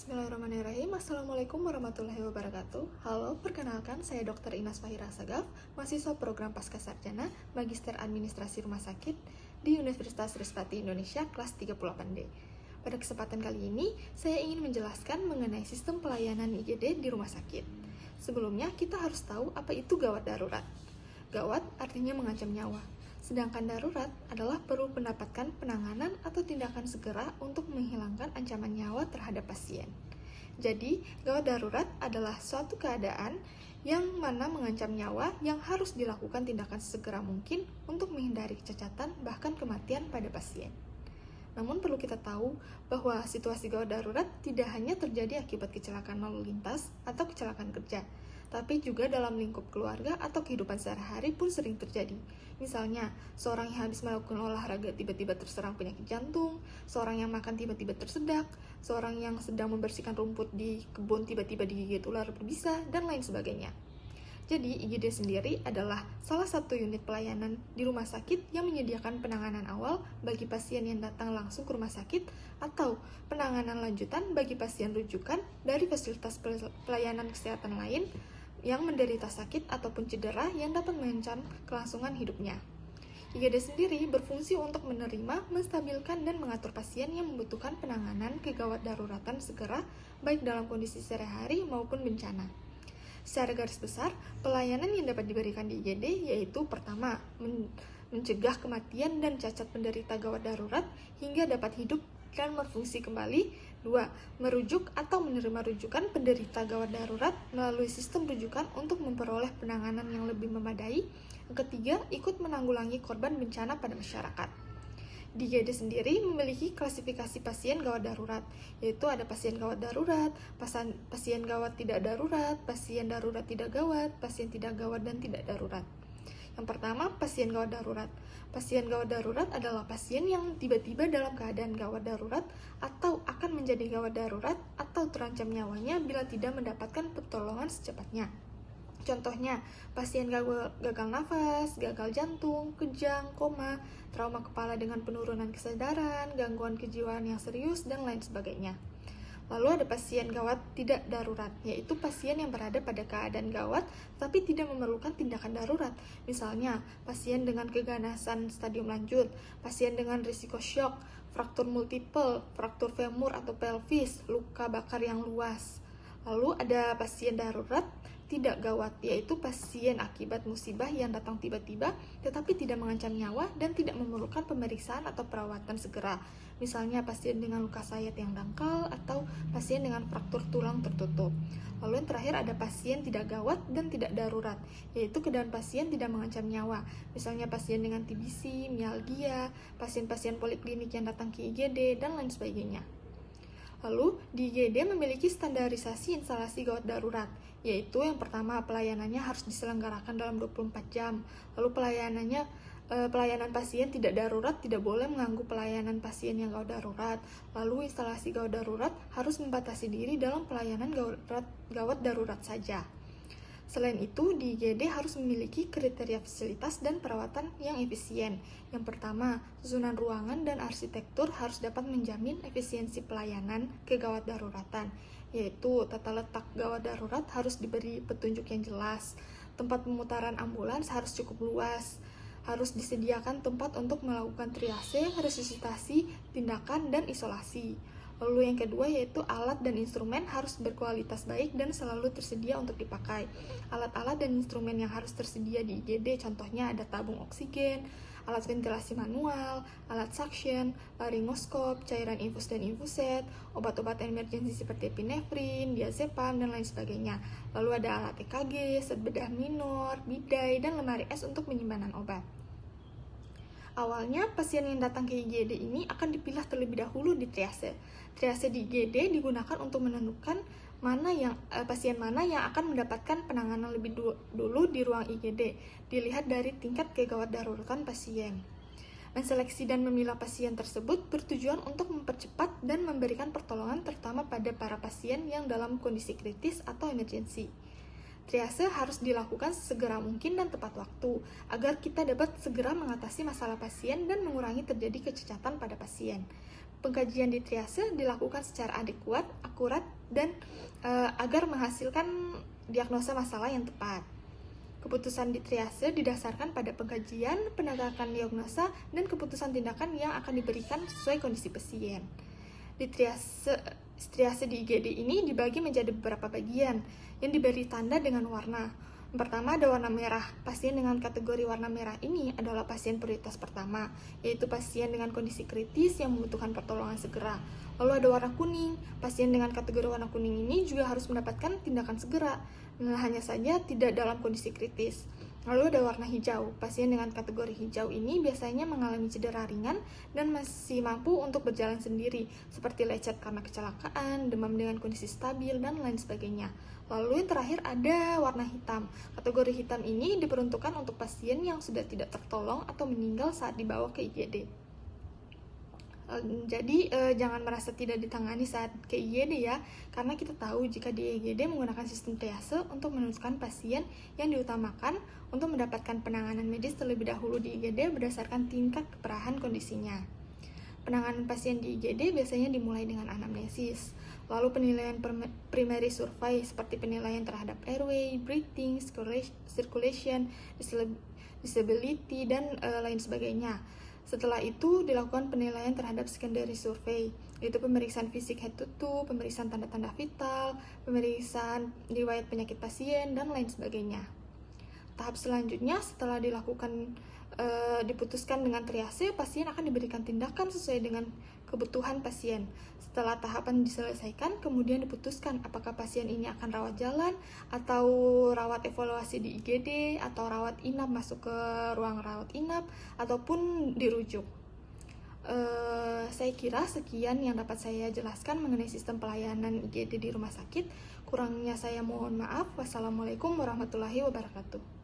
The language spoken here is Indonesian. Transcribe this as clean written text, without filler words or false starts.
Bismillahirrahmanirrahim. Assalamualaikum warahmatullahi wabarakatuh. Halo, perkenalkan saya Dr. Inas Fahira Sagaf, mahasiswa program Pascasarjana, Magister Administrasi Rumah Sakit di Universitas Trisakti Indonesia, kelas 38D. Pada kesempatan kali ini, saya ingin menjelaskan mengenai sistem pelayanan IGD di rumah sakit. Sebelumnya, kita harus tahu apa itu gawat darurat. Gawat artinya mengancam nyawa. Sedangkan darurat adalah perlu mendapatkan penanganan atau tindakan segera untuk menghilangkan ancaman nyawa terhadap pasien. Jadi, gawat darurat adalah suatu keadaan yang mana mengancam nyawa yang harus dilakukan tindakan segera mungkin untuk menghindari kecacatan bahkan kematian pada pasien. Namun perlu kita tahu bahwa situasi gawat darurat tidak hanya terjadi akibat kecelakaan lalu lintas atau kecelakaan kerja, tapi juga dalam lingkup keluarga atau kehidupan sehari-hari pun sering terjadi. Misalnya, seorang yang habis melakukan olahraga tiba-tiba terserang penyakit jantung, seorang yang makan tiba-tiba tersedak, seorang yang sedang membersihkan rumput di kebun tiba-tiba digigit ular berbisa, dan lain sebagainya. Jadi, IGD sendiri adalah salah satu unit pelayanan di rumah sakit yang menyediakan penanganan awal bagi pasien yang datang langsung ke rumah sakit atau penanganan lanjutan bagi pasien rujukan dari fasilitas pelayanan kesehatan lain yang menderita sakit ataupun cedera yang dapat mengancam kelangsungan hidupnya. IGD sendiri berfungsi untuk menerima, menstabilkan, dan mengatur pasien yang membutuhkan penanganan kegawat daruratan segera, baik dalam kondisi sehari-hari maupun bencana. Secara garis besar, pelayanan yang dapat diberikan di IGD yaitu pertama, mencegah kematian dan cacat penderita gawat darurat hingga dapat hidup dan berfungsi kembali. 2. Merujuk atau menerima rujukan penderita gawat darurat melalui sistem rujukan untuk memperoleh penanganan yang lebih memadai. Yang ketiga, ikut menanggulangi korban bencana pada masyarakat. Di IGD sendiri memiliki klasifikasi pasien gawat darurat, yaitu ada pasien gawat darurat, pasien gawat tidak darurat, pasien darurat tidak gawat, pasien tidak gawat dan tidak darurat. Yang pertama, pasien gawat darurat. Pasien gawat darurat adalah pasien yang tiba-tiba dalam keadaan gawat darurat atau akan menjadi gawat darurat atau terancam nyawanya bila tidak mendapatkan pertolongan secepatnya. Contohnya, pasien gagal nafas, gagal jantung, kejang, koma, trauma kepala dengan penurunan kesadaran, gangguan kejiwaan yang serius, dan lain sebagainya. Lalu ada pasien gawat tidak darurat, yaitu pasien yang berada pada keadaan gawat tapi tidak memerlukan tindakan darurat. Misalnya, pasien dengan keganasan stadium lanjut, pasien dengan risiko shock, fraktur multiple, fraktur femur atau pelvis, luka bakar yang luas. Lalu ada pasien darurat tidak gawat, yaitu pasien akibat musibah yang datang tiba-tiba tetapi tidak mengancam nyawa dan tidak memerlukan pemeriksaan atau perawatan segera. Misalnya pasien dengan luka sayat yang dangkal atau pasien dengan fraktur tulang tertutup. Lalu yang terakhir ada pasien tidak gawat dan tidak darurat, yaitu keadaan pasien tidak mengancam nyawa. Misalnya pasien dengan TBC, mialgia, pasien-pasien poliklinik yang datang ke IGD, dan lain sebagainya. Lalu, di IGD memiliki standarisasi instalasi gawat darurat, yaitu yang pertama pelayanannya harus diselenggarakan dalam 24 jam. Lalu pelayanan pasien tidak darurat tidak boleh mengganggu pelayanan pasien yang gawat darurat. Lalu instalasi gawat darurat harus membatasi diri dalam pelayanan gawat darurat saja. Selain itu, di IGD harus memiliki kriteria fasilitas dan perawatan yang efisien. Yang pertama, susunan ruangan dan arsitektur harus dapat menjamin efisiensi pelayanan kegawat daruratan, yaitu tata letak gawat darurat harus diberi petunjuk yang jelas, tempat pemutaran ambulans harus cukup luas, harus disediakan tempat untuk melakukan triase, resusitasi, tindakan, dan isolasi. Lalu yang kedua yaitu alat dan instrumen harus berkualitas baik dan selalu tersedia untuk dipakai. Alat-alat dan instrumen yang harus tersedia di IGD contohnya ada tabung oksigen, alat ventilasi manual, alat suction, laringoskop, cairan infus dan infuset, obat-obat emergensi seperti epinefrin, diazepam, dan lain sebagainya. Lalu ada alat EKG, set bedah minor, bidai, dan lemari es untuk penyimpanan obat. Awalnya, pasien yang datang ke IGD ini akan dipilah terlebih dahulu di triase. Triase di IGD digunakan untuk menentukan pasien mana yang akan mendapatkan penanganan lebih dulu di ruang IGD, dilihat dari tingkat kegawat daruratan pasien. Menseleksi dan memilah pasien tersebut bertujuan untuk mempercepat dan memberikan pertolongan terutama pada para pasien yang dalam kondisi kritis atau emergensi. Triase harus dilakukan segera mungkin dan tepat waktu, agar kita dapat segera mengatasi masalah pasien dan mengurangi terjadi kecacatan pada pasien. pengkajian di triase dilakukan secara adekuat, akurat, dan agar menghasilkan diagnosa masalah yang tepat. Keputusan di triase didasarkan pada pengkajian, penegakan diagnosa, dan keputusan tindakan yang akan diberikan sesuai kondisi pasien. Di triase di IGD ini dibagi menjadi beberapa bagian yang diberi tanda dengan warna. Pertama ada warna merah. Pasien dengan kategori warna merah ini adalah pasien prioritas pertama, yaitu pasien dengan kondisi kritis yang membutuhkan pertolongan segera. Lalu ada warna kuning. Pasien dengan kategori warna kuning ini juga harus mendapatkan tindakan segera, hanya saja tidak dalam kondisi kritis. Lalu ada warna hijau. Pasien dengan kategori hijau ini biasanya mengalami cedera ringan dan masih mampu untuk berjalan sendiri, seperti lecet karena kecelakaan, demam dengan kondisi stabil, dan lain sebagainya. Lalu yang terakhir ada warna hitam. Kategori hitam ini diperuntukkan untuk pasien yang sudah tidak tertolong atau meninggal saat dibawa ke IGD. Jadi jangan merasa tidak ditangani saat ke IGD ya, karena kita tahu jika di IGD menggunakan sistem triase untuk menentukan pasien yang diutamakan untuk mendapatkan penanganan medis terlebih dahulu di IGD berdasarkan tingkat keparahan kondisinya. Penanganan pasien di IGD biasanya dimulai dengan anamnesis, lalu penilaian primary survey seperti penilaian terhadap airway, breathing, circulation, disability, dan lain sebagainya. Setelah itu dilakukan penilaian terhadap secondary survey, yaitu pemeriksaan fisik head to toe, pemeriksaan tanda-tanda vital, pemeriksaan riwayat penyakit pasien, dan lain sebagainya. Tahap selanjutnya setelah diputuskan dengan triase, pasien akan diberikan tindakan sesuai dengan kebutuhan pasien. Setelah tahapan diselesaikan, kemudian diputuskan apakah pasien ini akan rawat jalan, atau rawat evaluasi di IGD, atau rawat inap masuk ke ruang rawat inap, ataupun dirujuk. Saya kira sekian yang dapat saya jelaskan mengenai sistem pelayanan IGD di rumah sakit. Kurangnya saya mohon maaf. Wassalamualaikum warahmatullahi wabarakatuh.